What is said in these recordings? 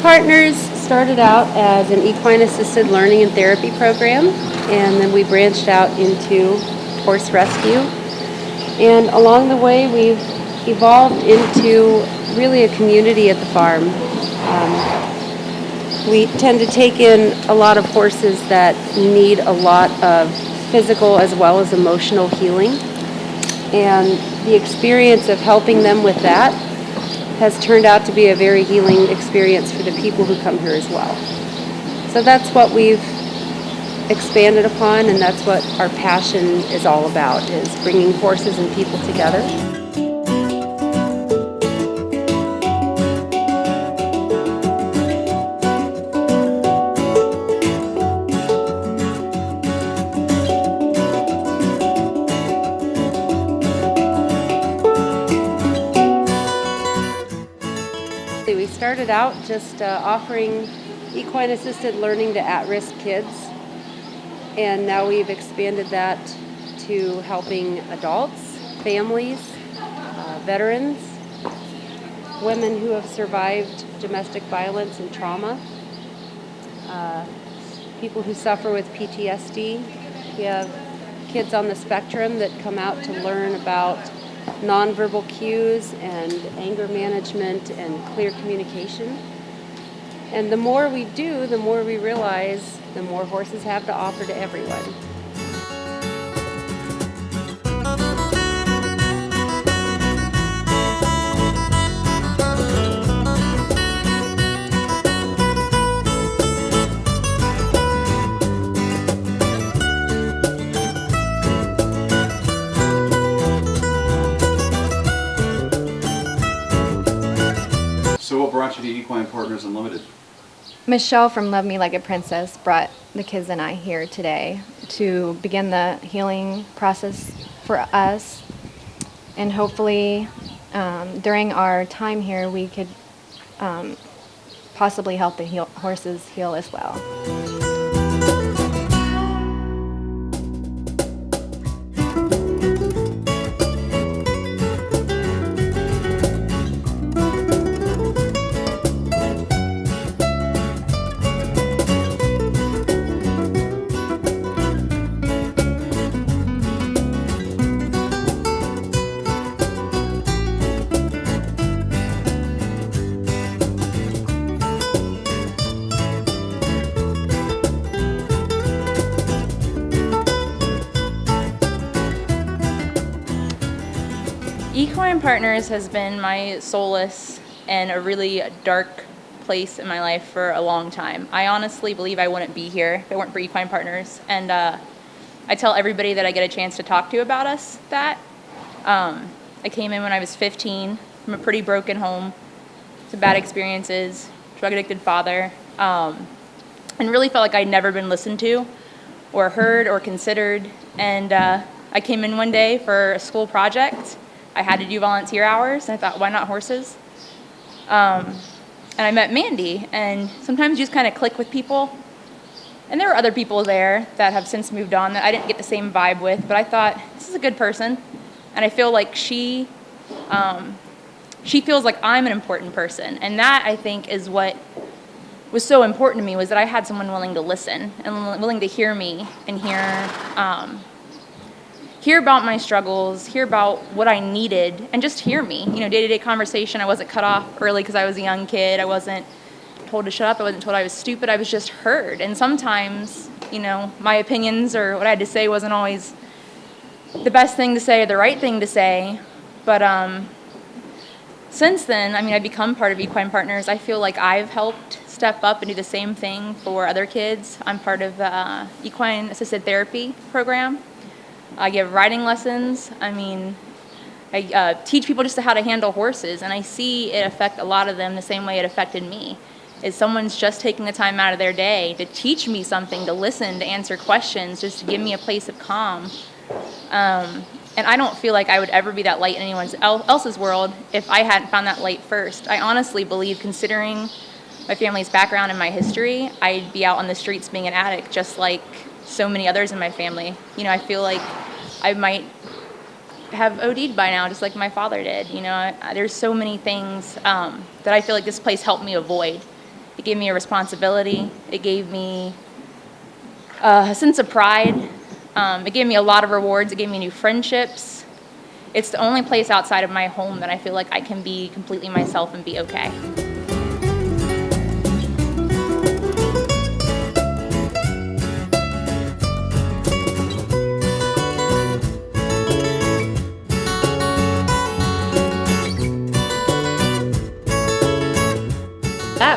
Partners started out as an equine assisted learning and therapy program, and then we branched out into horse rescue. And along the way, we've evolved into really a community at the farm. We tend to take in a lot of horses that need a lot of physical as well as emotional healing. And the experience of helping them with that has turned out to be a very healing experience for the people who come here as well. So that's what we've expanded upon, and that's what our passion is all about, is bringing horses and people together. We started out just offering equine assisted learning to at-risk kids, and now we've expanded that to helping adults, families, veterans, women who have survived domestic violence and trauma, people who suffer with PTSD. We have kids on the spectrum that come out to learn about nonverbal cues and anger management and clear communication. And the more we do, the more we realize the more horses have to offer to everyone. So what brought you to Equine Partners Unlimited? Michelle from Love Me Like a Princess brought the kids and I here today to begin the healing process for us, and hopefully during our time here we could possibly help the horses heal as well. Equine Partners has been my solace and a really dark place in my life for a long time. I honestly believe I wouldn't be here if it weren't for Equine Partners. And I tell everybody that I get a chance to talk to about us that. I came in when I was 15 from a pretty broken home, some bad experiences, drug-addicted father, and really felt like I'd never been listened to or heard or considered. And I came in one day for a school project. I had to do volunteer hours, and I thought, why not horses? And I met Mandy, and sometimes you just kind of click with people. And there were other people there that have since moved on that I didn't get the same vibe with, but I thought, this is a good person. And I feel like she feels like I'm an important person. And that, I think, is what was so important to me, was that I had someone willing to listen and willing to hear me and hear about my struggles, hear about what I needed, and just hear me. You know, day-to-day conversation. I wasn't cut off early because I was a young kid. I wasn't told to shut up. I wasn't told I was stupid. I was just heard. And sometimes, you know, my opinions or what I had to say wasn't always the best thing to say or the right thing to say. But since then, I mean, I've become part of Equine Partners. I feel like I've helped step up and do the same thing for other kids. I'm part of the Equine Assisted Therapy program. I give riding lessons. I mean, I teach people just how to handle horses, and I see it affect a lot of them the same way it affected me. Is someone's just taking the time out of their day to teach me something, to listen, to answer questions, just to give me a place of calm. And I don't feel like I would ever be that light in anyone else's world if I hadn't found that light first. I honestly believe, considering my family's background and my history, I'd be out on the streets being an addict just like so many others in my family. You know, I feel like I might have OD'd by now, just like my father did. You know, there's so many things that I feel like this place helped me avoid. It gave me a responsibility. It gave me a sense of pride. It gave me a lot of rewards. It gave me new friendships. It's the only place outside of my home that I feel like I can be completely myself and be okay.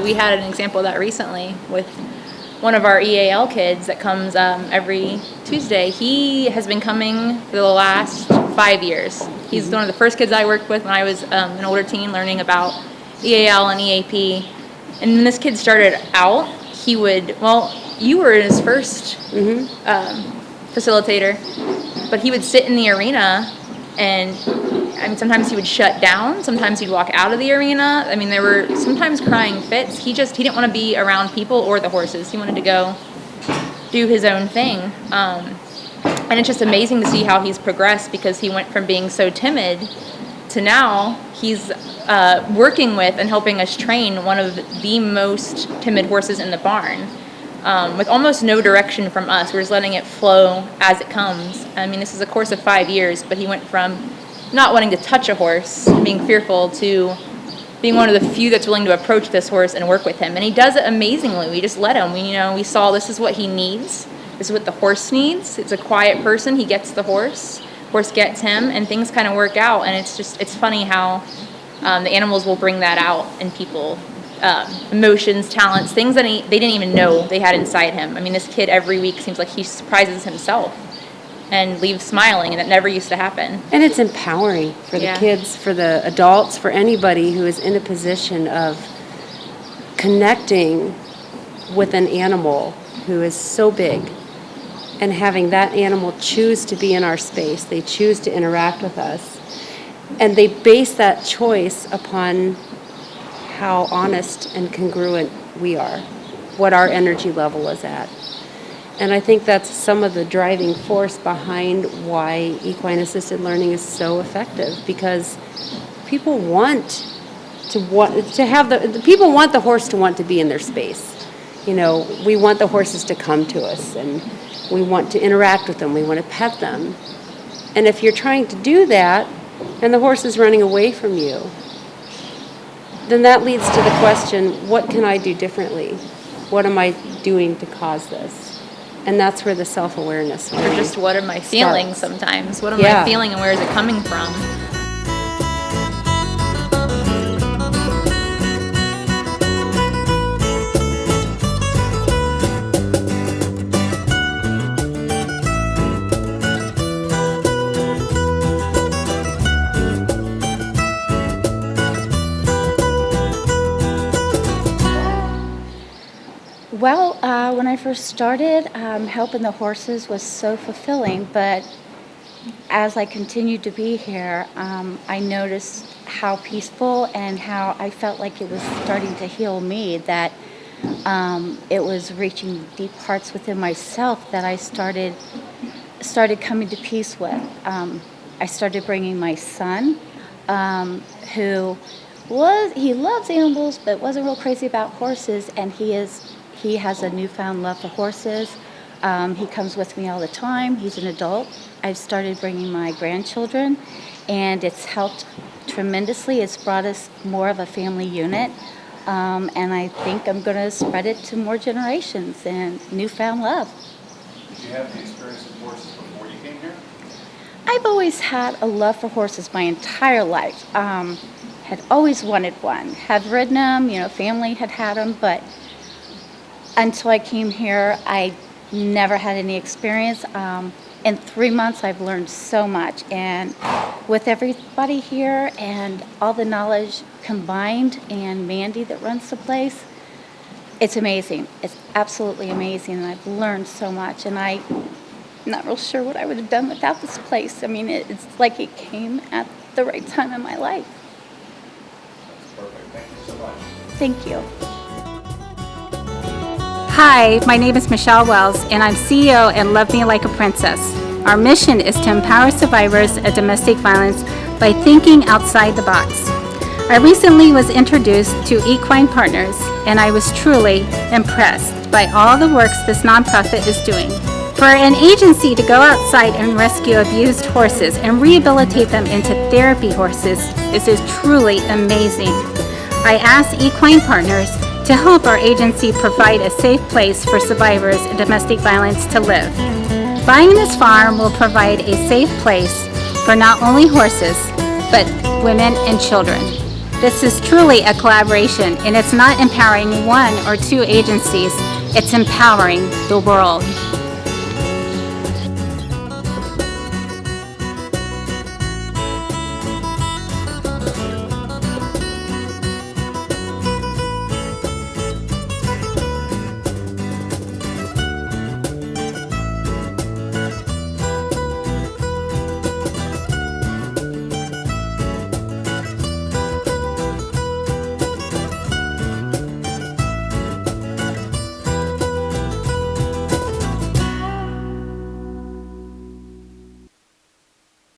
We had an example of that recently with one of our EAL kids that comes every Tuesday. He has been coming for the last 5 years. He's one of the first kids I worked with when I was an older teen, learning about EAL and EAP. And when this kid started out, he would, well, you were his first facilitator, but he would sit in the arena and sometimes he would shut down. Sometimes he'd walk out of the arena. I mean, there were sometimes crying fits. He didn't want to be around people or the horses. He wanted to go do his own thing. And it's just amazing to see how he's progressed, because he went from being so timid to now he's working with and helping us train one of the most timid horses in the barn, with almost no direction from us. We're just letting it flow as it comes. I mean, this is a course of 5 years, but he went from not wanting to touch a horse and being fearful to being one of the few that's willing to approach this horse and work with him. And he does it amazingly. We just let him. We saw this is what he needs. This is what the horse needs. It's a quiet person. He gets the horse. Horse gets him, and things kind of work out. And it's funny how the animals will bring that out in people. Emotions, talents, things that they didn't even know they had inside him. I mean, this kid every week seems like he surprises himself and leaves smiling, and that never used to happen. And it's empowering for the kids, for the adults, for anybody who is in a position of connecting with an animal who is so big, and having that animal choose to be in our space. They choose to interact with us, and they base that choice upon how honest and congruent we are, what our energy level is at. And I think that's some of the driving force behind why equine assisted learning is so effective, because people want to have the people want the horse to want to be in their space. We want the horses to come to us, and we want to interact with them. We want to pet them. And if you're trying to do that and the horse is running away from you, then that leads to the question, what can I do differently? What am I doing to cause this? And that's where the self-awareness really Or just what am I feeling starts. sometimes? What am I feeling, and where is it coming from? Well, when I first started, helping the horses was so fulfilling, but as I continued to be here, I noticed how peaceful and how I felt like it was starting to heal me, that it was reaching deep parts within myself that I started coming to peace with. I started bringing my son, who he loves animals but wasn't real crazy about horses, and he has a newfound love for horses. He comes with me all the time. He's an adult. I've started bringing my grandchildren, and it's helped tremendously. It's brought us more of a family unit, and I think I'm going to spread it to more generations and newfound love. Did you have the experience with horses before you came here? I've always had a love for horses my entire life. Had always wanted one. Had ridden them, family had them, but until I came here, I never had any experience. In 3 months, I've learned so much. And with everybody here and all the knowledge combined, and Mandy that runs the place, it's amazing. It's absolutely amazing. And I've learned so much. And I'm not real sure what I would have done without this place. I mean, it's like it came at the right time in my life. That's perfect. Thank you so much. Thank you. Hi, my name is Michelle Wells, and I'm CEO at Love Me Like a Princess. Our mission is to empower survivors of domestic violence by thinking outside the box. I recently was introduced to Equine Partners, and I was truly impressed by all the works this nonprofit is doing. For an agency to go outside and rescue abused horses and rehabilitate them into therapy horses is truly amazing. I asked Equine Partners to help our agency provide a safe place for survivors of domestic violence to live. Buying this farm will provide a safe place for not only horses, but women and children. This is truly a collaboration, and it's not empowering one or two agencies, it's empowering the world.